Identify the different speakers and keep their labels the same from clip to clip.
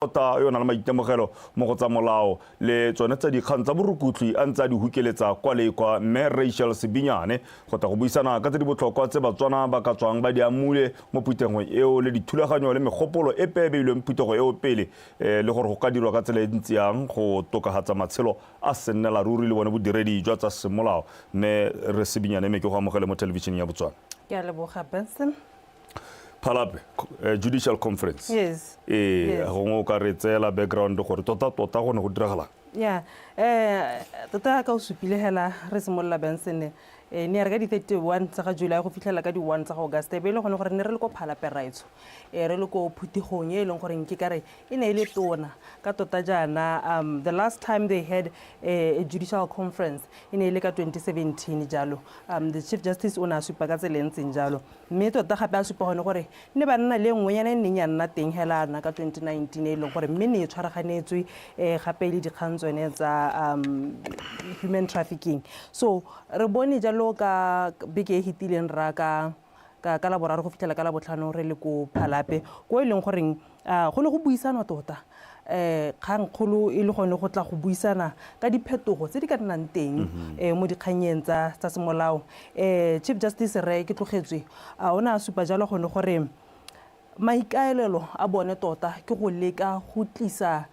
Speaker 1: tota yo na le maitemogelo mo go tsa molao le tsone tsa dikgang tsa borukutli a ntse a di hukeletsa kwa le kwa mme Rachel Sebinyane go ta go buisana ka tse di botlhokwa tse Batswana ba ka tswang ba di amule mo phuthegong eo le dithulaganyo le megopolo e beilweng phuthego eo pele le gore go ka dirwa ka tsela e ntsi yang go tokagatsa matshelo a sennela ruri le bone bodiredi jwa tsa semolao mme re Sebinyane me ke go amogele mo television ya Botswana.
Speaker 2: Ke a leboga Benson.
Speaker 1: Phalape Judicial Conference.
Speaker 2: Yes.
Speaker 1: Go ka re tsela background gore tota go ne go diragala.
Speaker 2: Yeah. Tota ka o supile hela re simolla Benson ne re ka di 31 tsa ga July go fitlhela ka di 1 tsa ga August be le gone gore ne re le ko Phalape raitso re le ko phuthegong e leng gore ke kare e ne ile tona ka tota jana the last time they had a judicial conference e ne ile ka 2017 jalo the chief justice o na supa ka tselentseng jalo mme tota gape a supa gone gore ne ba nna le nngwenyana neng ya nna teng hela na ka 2019 e leng gore mme ne e tshwaraganetswe gape le dikgantswene tsa human trafficking so re bone jalo ka beke e hitileng ra ka la boraro go fitlhela ka la botlhano re le ko Phalape go e leng goreng go ne go buisana tota kgang kgolo e le gone go tla go buisana ka diphetogo tse di ka nnang teng mo dikganyeng tsa semolao chief justice re ke tlogetswe o ne a supa jalo gone gore maikaelelo a bone tota ke go leka go tlisa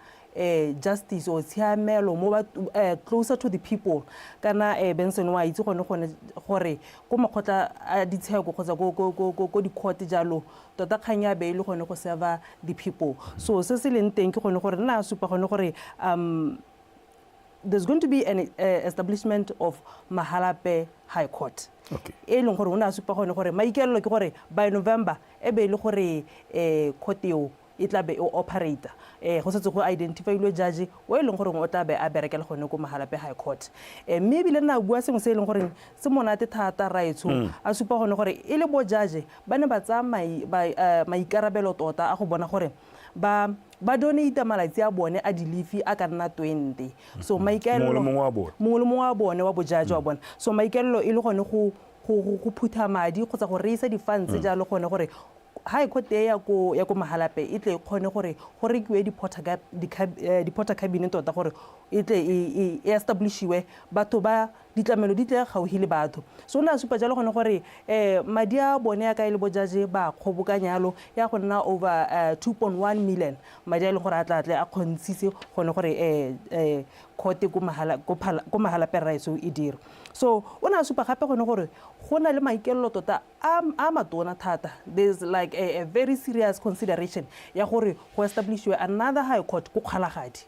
Speaker 2: justice o tshiamelo mo closer to the people kana Benson wa itse gone gore go makgotla a ditsheko kgotsa go di court jalo tota kganya be ile gone go serve the people so se se leng teng ke gone gore nna supa gone gore there's going to be an establishment of Mahalape High Court.
Speaker 1: Okay.
Speaker 2: E leng gore una supa gone gore maikelelo ke gore by November e be ile gore court eo e tla be o operator go setse go identify lo judge o e leng gore o tla be a berekela gone ko Mahalape High Court mme bile na bua sengwe se e leng gore se monate thata raitso a supa gone gore e le bo judge ba ne ba tsa maikarabelo tota a go bona gore ba donate malatsi a bone a dilifi a ka nna 20 so maikelelo mongwe wa bone wa bojaji wa bone so maikelelo e le gone go phutha madi kgotsa go reisa di-funds jalo gone gore High Court ya ko Mahalape e tle kgone gore go rekiwe di-porter cabinet tota gore e tle e establishiwe batho ba ditlamelo di tle gauhi le batho so na supa jalo gone gore madi a bone ya ka ile bojaji ba kgobokanyalo ya go nna over 2.1 million madi a ile gore a tlatle a kgontshise gone gore court ko Mahalape raitso e dira so o na supa gape gone gore go na le maikelelo tota a matona thata there's like a very serious consideration ya gore go establishwe another high court ko Kgalagadi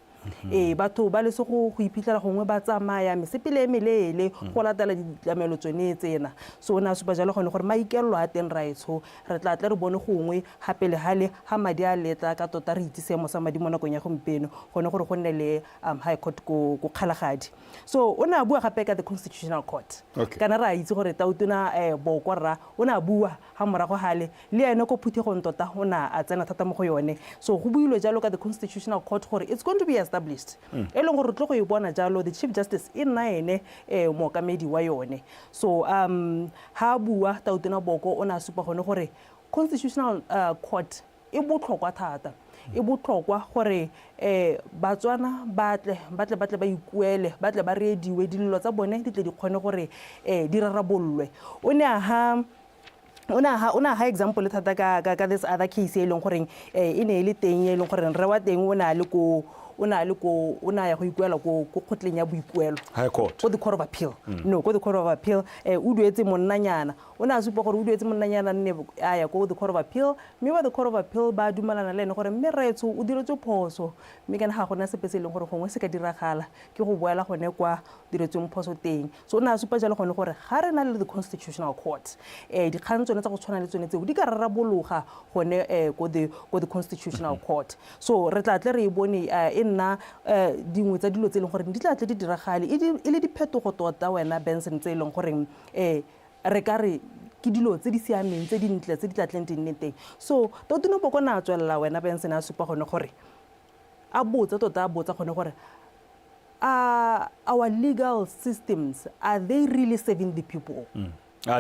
Speaker 2: batho ba le se go iphitlhela gongwe ba tsamaya mesepele melele go latela ditlamelo tsone tsena so na supa jalo gone gore maikelelo a teng raitso re tla re bone gongwe gape le hale ha madi a letla ka tota re itse seemo sa madi mo nakong ya gompeno gone gore go nne le high court ko Kgalagadi so o na bua gape ka the constitutional court kana ra itse gore tautona boko rra o na bua ha morago hale le ene ko phuthegong tota o na a tsena thata mo go yone so go builwe jalo ka the constitutional court gore it's going to be established e leng gore tlo go e bona jalo the chief justice e nna ene mookamedi wa yone so ha bua tautona boko o na supa gone gore constitutional court e botlhokwa thata e botlhokwa gore Batswana batle ba ikuele batle ba reediwe dillo tsa bone di tle di kgone gore di rarabollwe o ne ha example thata ka this other case e leng gore e ne ile teng e leng gore re wa teng o na ya go ikuela ko kgotleng ya boikuelo
Speaker 1: High Court
Speaker 2: ko the court of appeal no ko the court of appeal o duetse monnanyana o na supa gore o duetse monnanyana nne a ya ko the court of appeal mme ba the court of appeal ba dumalana le ene gore mme retso o diretse phoso mme kana ga gona sepe se leng gore gongwe se ka diragala ke go boela gone kwa diretseng phoso teng so o na supa jalo gone gore ga re na le the constitutional court dikgang tsone tsa go tshwana le tsone tseo di ka rarabologa gone ko the constitutional court so re tla tle re e bone nna dingwe tsa dilo tse e leng gore di tla tle di diragale e le diphetogo tota wena Benson tse e leng gore re ka re ke dilo tse di siameng tse dintle tse di tla tleng di nne teng so tautona boko na tswelela wena Benson a supa gone gore a botsa gone gore our legal systems are they really serving the people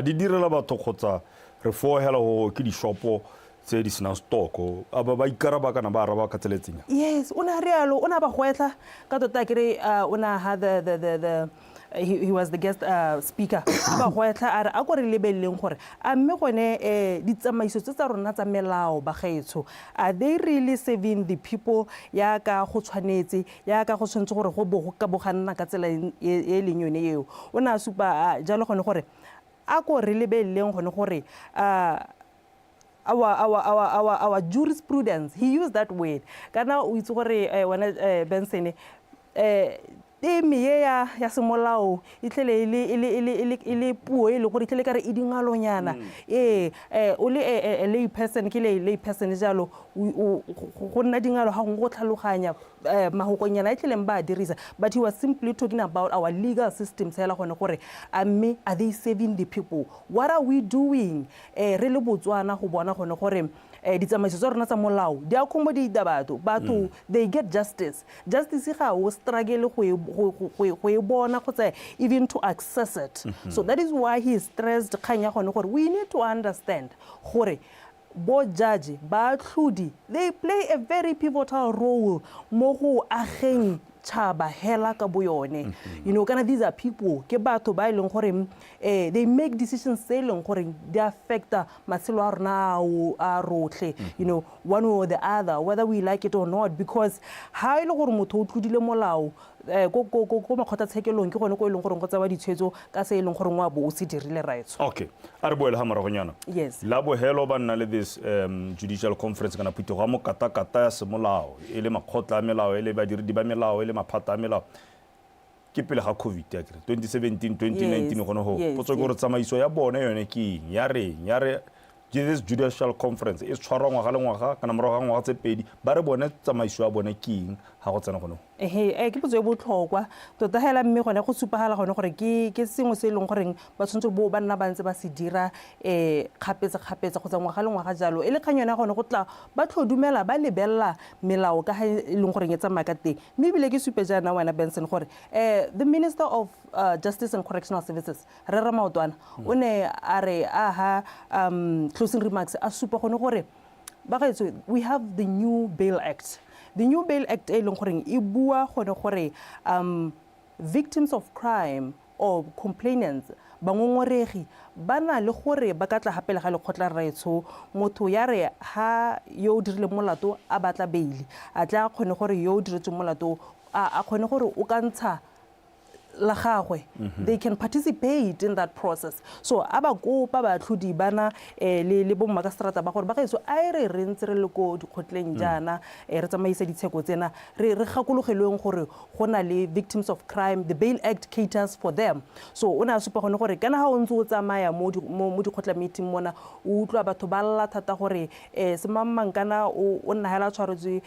Speaker 1: di direla batho kgotsa re fohela go ke di shopo tse di sena stoko a ba ikaraba kana ba araba ka tseletseng.
Speaker 2: Yes, una rialo, una ba goetla ka tota kere una ha the he was the guest speaker ba goetla are a go re lebelleng gore a mme gone ditsamaiso tsa rona tsa melao ba gaetsho are they really serving the people ya ka go tshwanetse ya ka go tshwantse gore go bo ka boganna ka tsela e leng yone eo ona supa jalo gone gore a go re lebelleng gone gore our jurisprudence, he used that word kana o itse gore wena Benson temi ya semolao itlele ile puo ile gore itlele ka re idingalonyana o le a lay person ke lay person jalo go nna dingalo ha go tlhaloganya mahokonyana itlele ba dirisa, but he was simply talking about our legal system sela gone gore amme are they serving the people, what are we doing re le Botswana go bona gone gore ditsamaiso tsa rona tsa molao di accommodate batho they get justice ga o struggle go e bona kgotsa even to access it. So that is why he stressed kanya gone gore we need to understand gore bo judge ba tlhodi they play a very pivotal role mo go ageng chaba hela ka boyone. You know, kana these are people ke batho ba ileng gore they make decisions se leng gore they affect matshelo a rona a rotlhe, you know, one way or the other, whether we like it or not, because ha ile gore motho o tlhodile molao go makgotla tshekelong ke gone go ileng gore go tsa ba ditshwetso ka se ileng gore ngwa bo o se dirile right.
Speaker 1: Okay, a re boele ha maragonyana.
Speaker 2: Yes,
Speaker 1: la bohelo ba nna le this judicial conference kana phito ga mo kata ya semolao e le makgotla a melao e le badiri di ba melao e le maphata a melao ke pele ga COVID ya kere 2017 2019 gone ho potso ke gore tsamaiso ya bone yone ke ya re this judicial conference e tshwarwa ngwaga le ngwaga kana morago ga ngwaga tse pedi ba re bone tsamaiso ya bone ke ha go tsena gone
Speaker 2: ke potso e botlhokwa tota hela mme gone go supagala gone gore ke sengwe se leng gore ba tshwantse bo ba nna ba ntse ba se dira kgapetsa go tsa ngwaga le ngwaga jalo e le kganyona gone go tla ba tlhodumela ba lebella melao ka e leng gore e tsamaya ka teng mme bile ke supe jana wena Benson gore the Minister of Justice and Correctional Services re Maotwana o ne a re closing remarks a supa gone gore ba gaetso we have the new bail act. The new bail act e leng gore e bua gone gore victims of crime or complainants bangongoregi bana le gore ba ka tla hapela ga le khotla raetsho motho ya re ha yo dirile molato a batla bail a tla gone gore yo diretse molato a gone gore o ka ntsha la gagwe they can participate in that process. So aba kopa ba tlhodi bana le bo magastrata ba gore ba gaetso a re rentse re le go dikhotleng jana re tsamaisa ditsheko tsena re gakologelweng gore go na le victims of crime, the bail act caters for them. So ona supa gone gore kana ha o ntse o tsamaya mo dikhotla meeting mona o utlwa batho ba lla thata gore se mamang kana o nna hela tshwaretswe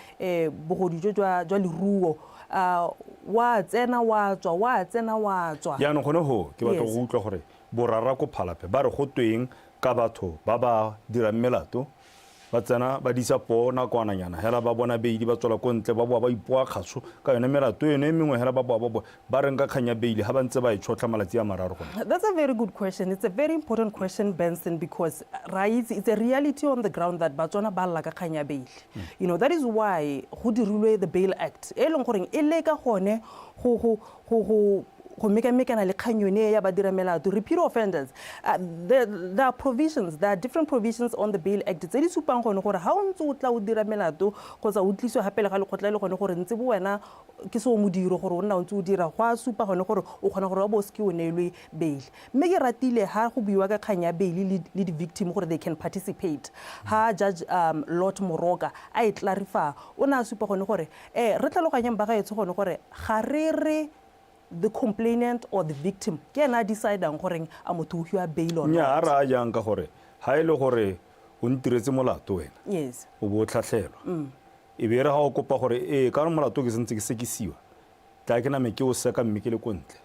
Speaker 2: bogodi jwa leruo wa tsena wa tswa
Speaker 1: ya no gone ho ke batho go utlwa gore borara ko phalape ba re go tweng ka batho ba ba dira melato ba tsena ba disa po na kwananyana hela ba bona beili ba tswela ko ntle ba boa ba ipoa khatso ka yone melato ene mengwe hela ba boa ba re nka khanya beili ha ba ntse ba itshotla malatsi a mararo gone.
Speaker 2: That's a very good question. It's a very important question, Benson, because right, it's a reality on the ground that Batswana ba la ka khanya beili. You know, that is why go dirilwe the bail act e leng gore e leka gone go mekana le khanyone ya badira melato repeat offenders. There are provisions, there are different provisions on the bail act tse di supang gone gore ha o ntse o tla o dira melato kgotsa o tliswa hapela ga le khotla le gone gore ntse bo wena ke so modiro gore o nna o ntse o dira gwa supa gone gore o khona gore ba boske o nelwe bail. Mme ke ratile ha go buiwa ka khanya bail le di victim gore they can participate. Ha Judge Lot Moroka a clarify ona supa gone gore re tlhaloganyang ba ga etso gone gore ga re the complainant or the victim ke na decide ang gore a motho o bail or
Speaker 1: nya ara jang ka gore ha ile gore o ntiretse molato wena
Speaker 2: yes
Speaker 1: o bo tlhatlhelwa e be re ga o kopa gore ka molato ke sentse ke sekisiwa tla ke na me ke o seka mme ke le kontle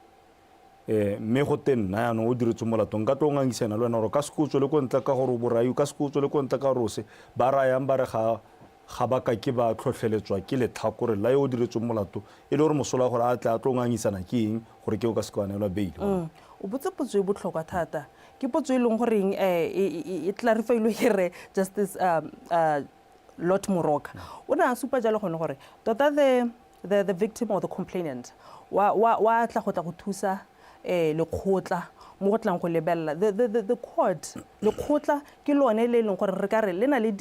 Speaker 1: me go tenna ya no o diretse molato nka tlo ngangisana le wena gore ka sekutso le kontle ka gore o borai ka sekutso le kontle ka rose ba rayang ba re ga ba ka ke ba tlhotlheletswa ke le tlhakore la yo diretse molato e le gore mosola gore a tla tlo ngangisana ke eng gore ke o ka sekwanelwa bail.
Speaker 2: O botse potso e botlhokwa thata ke potso e leng goreng e clarify-ilwe ke re Justice Lot Moroka o ne a supa jalo gone gore tota the victim or the complainant wa tla go thusa lekgotla mo go tlang go lebelela the court lekgotla ke lone le leng gore re ka re le na le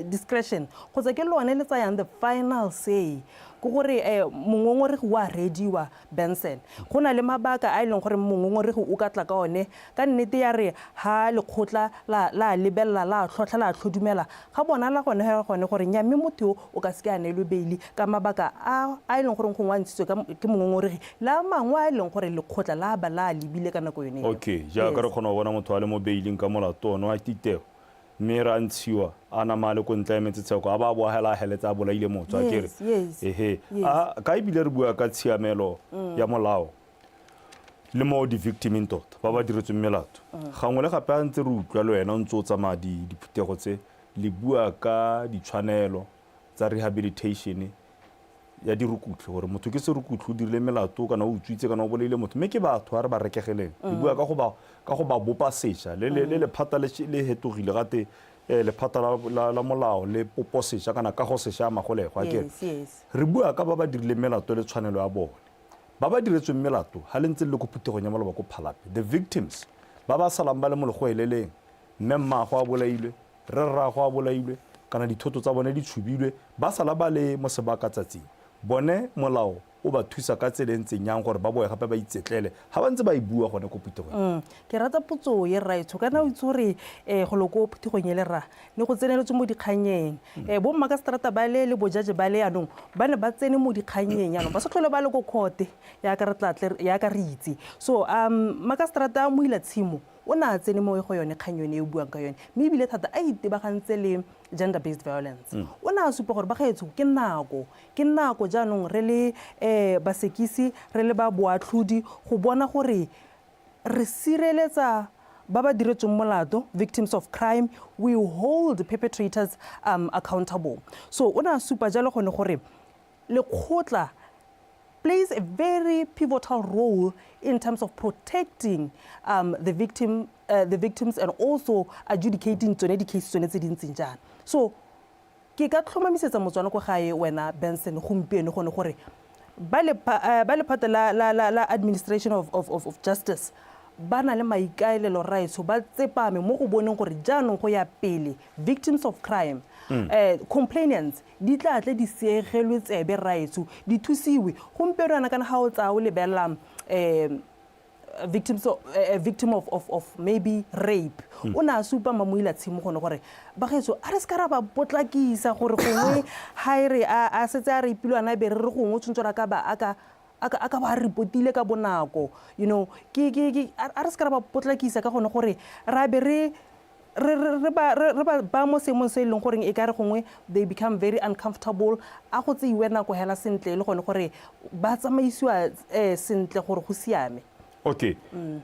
Speaker 2: discretion kgotsa ke lone le tsayang the final say ke gore mongongoregi wa rediwa Benson go na le mabaka a leng gore mongongoregi o ka tla ka one ka nnete ya re ha lekgotla la lebella la tlhotlha la tlhodumela ga bona la gone gore nyame motho o ka se ke a nelwe beili ka mabaka a leng gore go ngwantshitswe ke mongongoregi la mangwe a leng gore lekgotla la ba la lebile ka nako yone
Speaker 1: okay ja ka re khona bona motho a le mo beiling ka molato ono a titeo mme ra ntshiwa a na male ko ntla metsetsheko a ba bo hela heletsa bolaile motho a kere ehe a ka ibile re bua ka tshiamelo ya molao le mo di victim in tot ba diretswe melato gangwe le gape a ntse re utlwa le wena ntse o tsama diphutego tse le bua ka ditshwanelo tsa rehabilitation ya dirukutlo gore motho ke se rukutlo o dirile melato kana o utswitse kana o boleile motho mme ke batho a re ba rekegeleng le bua ka go ba bopa sesha le lephata le hetogile gate lephata la molao le popo sesha kana ka go sesha magolego a kere re bua ka ba dirile melato le tshwanelo ya bone ba diretswe melato ha le ntse le go phutegong ya maloba ko phalape the victims ba salang ba le mo legoeleleng mme mmago a bolailwe re rrago a bolailwe kana dithoto tsa bone di tshubilwe ba sala ba le mo sebaka tsatsing bone molao o ba thusa ka tselentseng yang gore ba boe gape ba itsetlele ha ba ntse ba ibua gone ko phutegong
Speaker 2: ke rata potso ye raitsho kana o itse gore go loko phutegong ye le ra ne go tseneletswe mo dikganyeng bo mma ka strata ba le bojaje ba le yanong ba ne ba tsene mo dikganyeng yanong ba se tlhole ba le go khote ya ka re itse so mma ka strata mo ila tshimo o na tsene mo go yone kganyone e buang ka yone mme ebile thata a itebagantse le gender based violence o na supa gore ba gaetso ke nako jaanong re le basekisi re le ba boatlhodi go bona gore re sireletsa ba ba diretsweng molato victims of crime we hold perpetrators accountable so o na supa jalo gone gore lekgotla plays a very pivotal role in terms of protecting the victims and also adjudicating tsone di-cases tsone tse dintseng jana so ke ka tlhomamisetsa motswana ko gae wena Benson gompieno gone gore ba lephata la administration of justice ba na le maikaelelo raitso ba tsepame mo go boneng gore jaanong go ya pele victims of crime complainants di tla tle di segelwe tsebe raitso di thusiwe gompieno ana kana ga o tsa o lebella victim of maybe rape o na supa mamoila tshimo gone gore ba getso a re se ka ra ba potlakisa gore gongwe ha ire a setse a rapilwe ana be re gongwe tshontsora ka ba aka ba repotile ka bonako you know ke a re se ka ra ba potlakisa ka gone gore ra be re ba mo semong se leng gore e ka re gongwe they become very uncomfortable a go tseiwe nako hela sentle le gone gore ba tsamaisiwa sentle gore go siame
Speaker 1: okay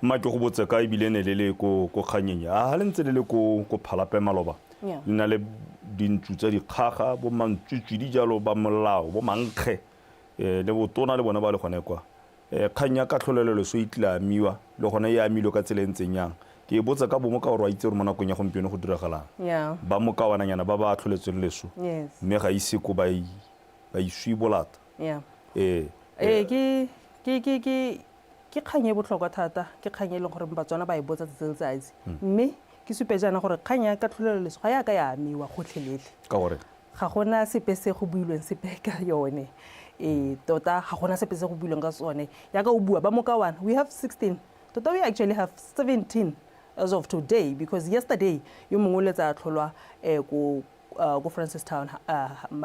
Speaker 1: mma ke go botse ka ibile ne le ko kganyeng ha le ntse le ko phalape maloba le na le dintsu tsa dikgaga bo mantsutswi di jalo ba molao bo mankge le botona le bona ba le gone kwa kganya ka tlholelelo so itlamiwa le gone ya amilo ka tselentseng yang ke botsa ka bomo ka gore wa itse re mo nakong ya gompieno go diragalang ba mo ka wananyana ba ba tlholetsweng leso mme ga ise ko ba iswi bolata
Speaker 2: ke kganye botlhokwa thata ke kganye le gore Batswana ba e botsa tseletsatsi mme ke supe jana gore kganya ka tlholelo leso ga ya ka ya amiwa gotlhelele
Speaker 1: ka gore
Speaker 2: ga gona sepe se go builweng sepe ka yone tota ga gona sepe se go builweng ka sone ya ka o bua ba mo ka wana we have 16 tota we actually have 17 as of today because yesterday yo mongwe le tsa tlholwa go Francistown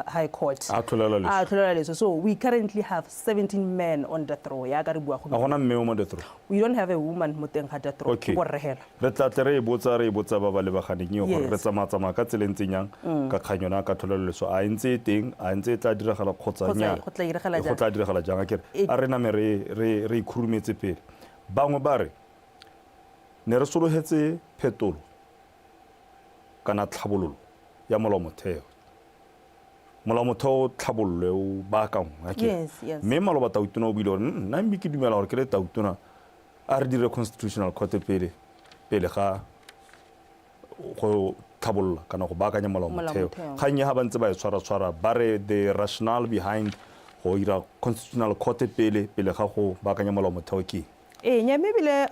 Speaker 2: High Court so we currently have 17 men on death row ya ka re bua go
Speaker 1: gona mme o mo death row
Speaker 2: we don't have a woman mo teng ga death row go regela
Speaker 1: re tla tle re botsa ba ba le baganeng yo gore re tsama ka tselentseng yang ka kganyona ka tlholelo so a ntse teng a ntse tla diragala kgotsanya
Speaker 2: go tla
Speaker 1: diragala jang akere a re na me re khurumetse pele bangwe ba re ne re sologetse phetolo kana tlhabololo ya molao motheo tlhabollo o ba ka ngwa ke mme maloba tautona o bile gore nna mbi ke dumela gore ke le tautona a re dire constitutional court pele pele ga go tlhabolola kana go baakanya molao motheo kgang ya ga ba ntse ba e tshwara ba re the rationale behind go ira constitutional court pele ga go baakanya molao motheo ke
Speaker 2: nya mebile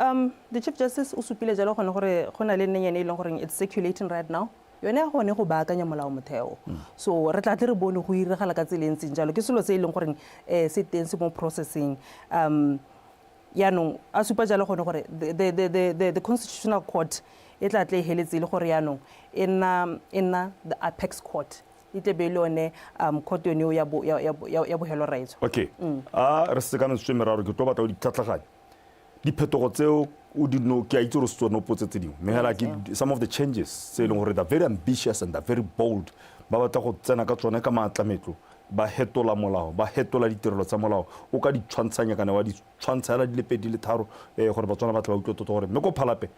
Speaker 2: the chief justice o supile jalo gone gore go na le nnenyane e leng gore it's circulating right now yone ya gone go baakanya molao motheo so re tla tle re bone go iregala ka tsela ntseng jalo ke selo se e leng gore se teng se mo processing yaanong a supa jalo gone gore the constitutional court e tla tle heletse le gore yaanong e nna the apex court e tle be le yone court yone ya bogelo rights
Speaker 1: okay re sekana se meraro ke tlo batla o di tlhatlhaganya diphetogo tseo o di no ke a itse re se tsone potse tse dingwe mme like some of the changes se leng gore they're very ambitious and they're very bold ba batla go tsena ka tsone ka maatlametlo ba hetola molao ba hetola ditirelo tsa molao o ka di tshwantshanya kana wa di tshwantshela di le pedi le tharo gore ba tsona ba tla ba utlwe tota gore mme ko phalape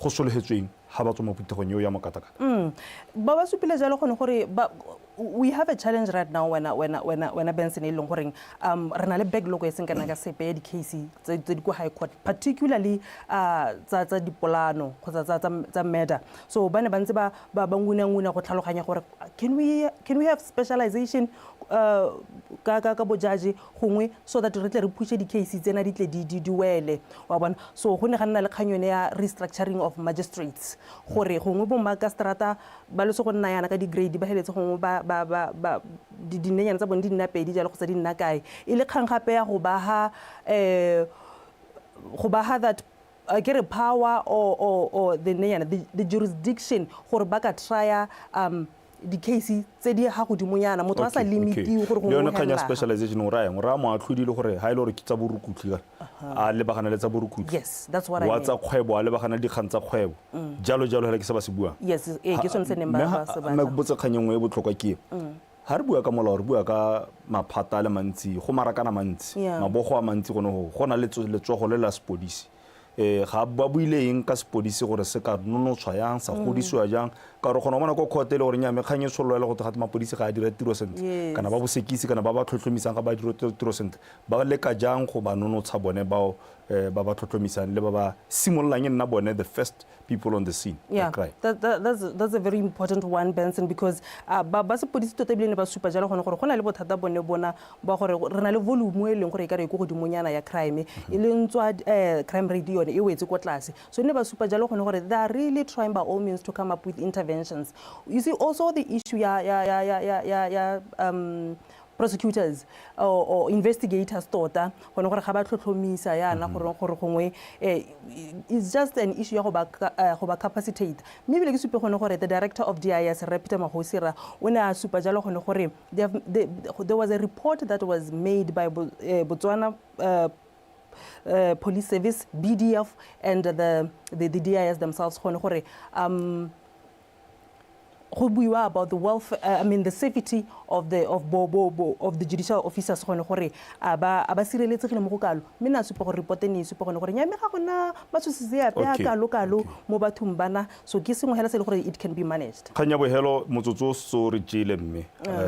Speaker 1: go sologetsweng ga ba tswa mo putegong eo ya mokatakata
Speaker 2: ba supile jalo gone gore we have a challenge right now when Benson e leng gore re na le backlog e seng kana ka sepe ya di-case tse di ko high court particularly tsa dipolano kgotsa tsa murder so ba ne ba ntse ba nguna go tlhaloganya gore can we have specialization ka bojaji gongwe so that re tle re pushe di-case tsena di tle di wele wa bona so go ne ga nna le kganyone ya restructuring of magistrates gore gongwe bo makastrata ba le se go nna yana ka di-grade ba heletse gongwe dinenyana tsa bone di nna pedi jalo kgotsa di nna kae e le kgang gape ya go ba ha that get a power or the jurisdiction gore ba ka trya di-case tse di ga godimonyana motho a sa limitiwe gore
Speaker 1: le yone kgang ya specialization o raya ra mo atlhodile gore ga e le gore ke tsa borukutlhi a lebagana le tsa borukutlhi
Speaker 2: yes that's what I mean
Speaker 1: wa tsa kgwebo a lebagana le dikgang tsa kgwebo jalo hela ke se ba se buang
Speaker 2: yes ke sone se neng ba se
Speaker 1: ba botse kgang engwe e botlhokwa ke ha re bua ka molao re bua ka maphata le mantsi go marakana mantsi mabogo a mantsi go na le letsogo le la sepodisi ga ba buileng ka sepodisi gore se ka nonotshwa yang sa godisiwa jang ka re gona bona go khote le gore nya mekganye sololo go tga mapodisi ga a dira tiro sentle kana ba bosekisi kana ba tlhotlhomisang ga ba dira tiro sentle ba le ka jang go ba nonotsha bone bao ba tlhotlhomisang le ba simololang nna bone the first people on the scene
Speaker 2: that's a very important one Benson because ba sepodisi tota bile ne ba supa jalo gone gore gona le bothata bone bona ba gore re na le volume e leng gore e ka re go godimonyana ya crime e leng tswa crime rate yone e wetse ko tlase so ne ba supa jalo gone gore they are really trying by all means to come up with interventions you see also the issue prosecutors or investigators tota gone gore ga ba tlhotlhomisa yana gore gongwe it's just an issue ya go ba capacitate mme bile ke supe gone gore the director of DIS Peter Mahosira o ne a supa jalo gone gore there was a report that was made by Botswana police service BDF and the DIS themselves gone gore go buiwa about the welfare the safety of the judicial officers gone gore ba sireletsegile mo go kalo mme na supa gore report ne supa gone gore nya me ga gona matshosisi ya pe kalo mo bathong bana so ke sengwe hela se le gore it can be managed
Speaker 1: kganya bohelo motsotso so re tšile mme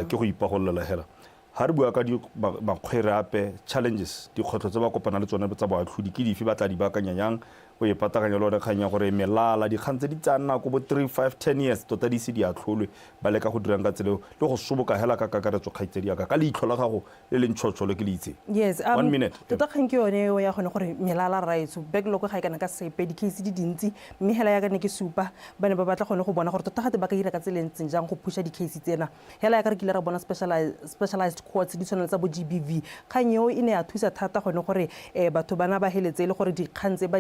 Speaker 1: ke go ipagololela hela ha re bua ka di bakgwere ape challenges dikgotlo tse ba kopana le tsone tsa boatlhodi ke dife ba tla di baakanya yang o e patakanya le kganya gore melala dikgang tse di tsana go bo 3 5 10 years tota di se di atlholwe ba leka go dirang ka tselo le go soboka hela ka kakaretso kgaitsedi ya ka leitlho la gago le leng tshotsholo ke le itse
Speaker 2: yes
Speaker 1: 1 minute
Speaker 2: tota kgang ke yone ya gone gore melala rights backlog ga e kana ka sepe di case di dintsi mme hela ya ka ne ke supa ba ne ba batla gone go bona gore tota gate ba ka ira ka tselentseng jang go pusha di case tsena hela ya ka re kile ra bona specialized courts di tshwana tsa bo GBV kgang eo e ne ya thusa thata gone gore batho bana ba heletse le gore dikgang tse ba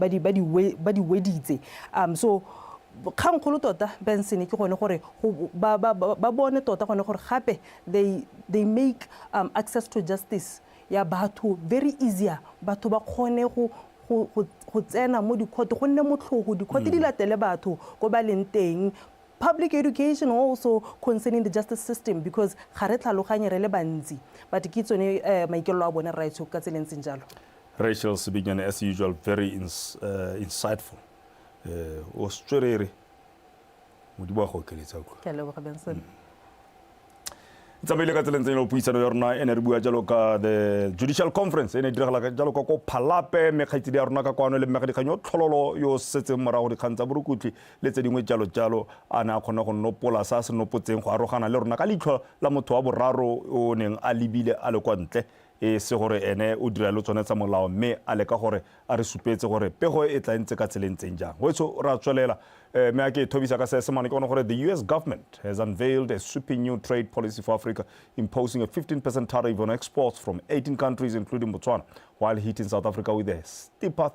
Speaker 2: di weditse so kgang kholo tota Benson ke gone gore ba bone tota gone gore gape they make access to justice ya batho very easier batho ba kgone go tsena mo dikhoto go nne motlhogo dikhoto di latele batho go ba leng teng public education also concerning the justice system because ga re tlhaloganye re le bantsi but ke tsone maikelo a bone rights ka tselentseng jalo
Speaker 1: Rachel Sebinyane, as usual, very insightful. tsamaile ka tseleng tseno puisano ya rona ene re bua jalo ka the Judicial Conference ene diragala ka jalo ka ko phalape mekgaitsedi ya rona ka kwano le mmega dikganyo tlhololo yo setseng morago dikgang tsa borukutli le tse dingwe jalo a ne a kgona go nopola sa se nopotseng go arogana le rona ka leitlho la motho wa boraro o neng a lebile a le kwa ntle e se gore ene o dira le tsone tsa molao mme a leka gore a re supetse gore pego e tla ntse ka tselentseng jang wetso ra tswelela me a ke thobisa ka Sesemane ke bona gore the US government has unveiled a sweeping new trade policy for Africa imposing a 15% tariff on exports from 18 countries including Botswana while hitting South Africa with a steeper